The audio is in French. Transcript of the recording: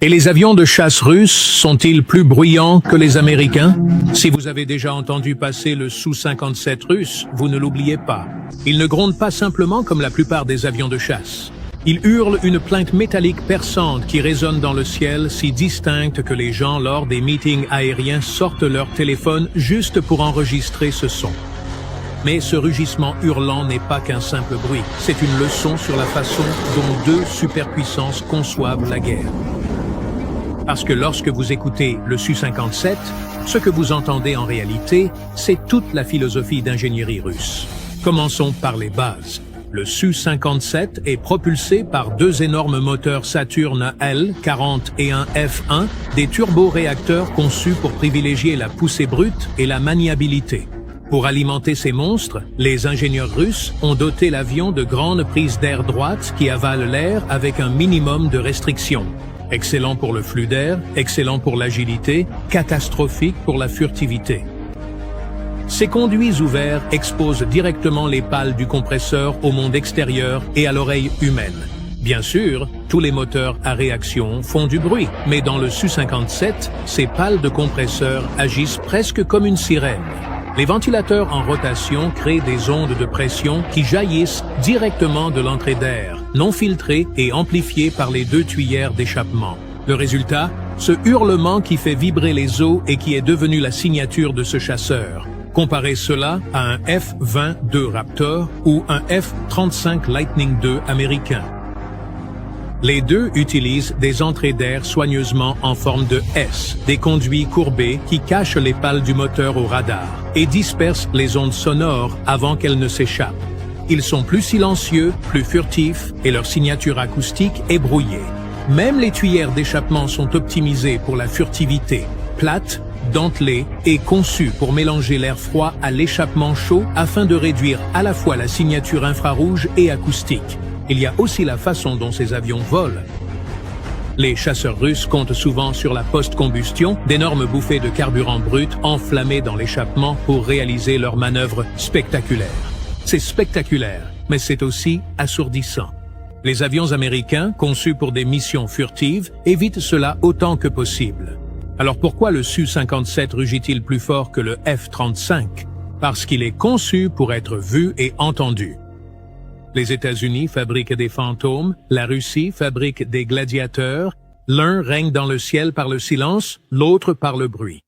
Et les avions de chasse russes sont-ils plus bruyants que les Américains? Si vous avez déjà entendu passer le Su-57 russe, vous ne l'oubliez pas. Il ne gronde pas simplement comme la plupart des avions de chasse. Il hurle une plainte métallique perçante qui résonne dans le ciel, si distincte que les gens lors des meetings aériens sortent leur téléphone juste pour enregistrer ce son. Mais ce rugissement hurlant n'est pas qu'un simple bruit, c'est une leçon sur la façon dont deux superpuissances conçoivent la guerre. Parce que lorsque vous écoutez le Su-57, ce que vous entendez en réalité, c'est toute la philosophie d'ingénierie russe. Commençons par les bases. Le Su-57 est propulsé par deux énormes moteurs Saturn L-40 et un F-1, des turboréacteurs conçus pour privilégier la poussée brute et la maniabilité. Pour alimenter ces monstres, les ingénieurs russes ont doté l'avion de grandes prises d'air droites qui avalent l'air avec un minimum de restrictions. Excellent pour le flux d'air, excellent pour l'agilité, catastrophique pour la furtivité. Ces conduits ouverts exposent directement les pales du compresseur au monde extérieur et à l'oreille humaine. Bien sûr, tous les moteurs à réaction font du bruit, mais dans le Su-57, ces pales de compresseur agissent presque comme une sirène. Les ventilateurs en rotation créent des ondes de pression qui jaillissent directement de l'entrée d'air, non filtrées et amplifiées par les deux tuyères d'échappement. Le résultat, ce hurlement qui fait vibrer les os et qui est devenu la signature de ce chasseur. Comparez cela à un F-22 Raptor ou un F-35 Lightning II américain. Les deux utilisent des entrées d'air soigneusement en forme de S, des conduits courbés qui cachent les pales du moteur au radar et dispersent les ondes sonores avant qu'elles ne s'échappent. Ils sont plus silencieux, plus furtifs et leur signature acoustique est brouillée. Même les tuyères d'échappement sont optimisées pour la furtivité, plates, dentelées et conçues pour mélanger l'air froid à l'échappement chaud afin de réduire à la fois la signature infrarouge et acoustique. Il y a aussi la façon dont ces avions volent. Les chasseurs russes comptent souvent sur la post-combustion, d'énormes bouffées de carburant brut enflammées dans l'échappement pour réaliser leurs manœuvres spectaculaires. C'est spectaculaire, mais c'est aussi assourdissant. Les avions américains, conçus pour des missions furtives, évitent cela autant que possible. Alors pourquoi le Su-57 rugit-il plus fort que le F-35? Parce qu'il est conçu pour être vu et entendu. Les États-Unis fabriquent des fantômes, la Russie fabrique des gladiateurs, l'un règne dans le ciel par le silence, l'autre par le bruit.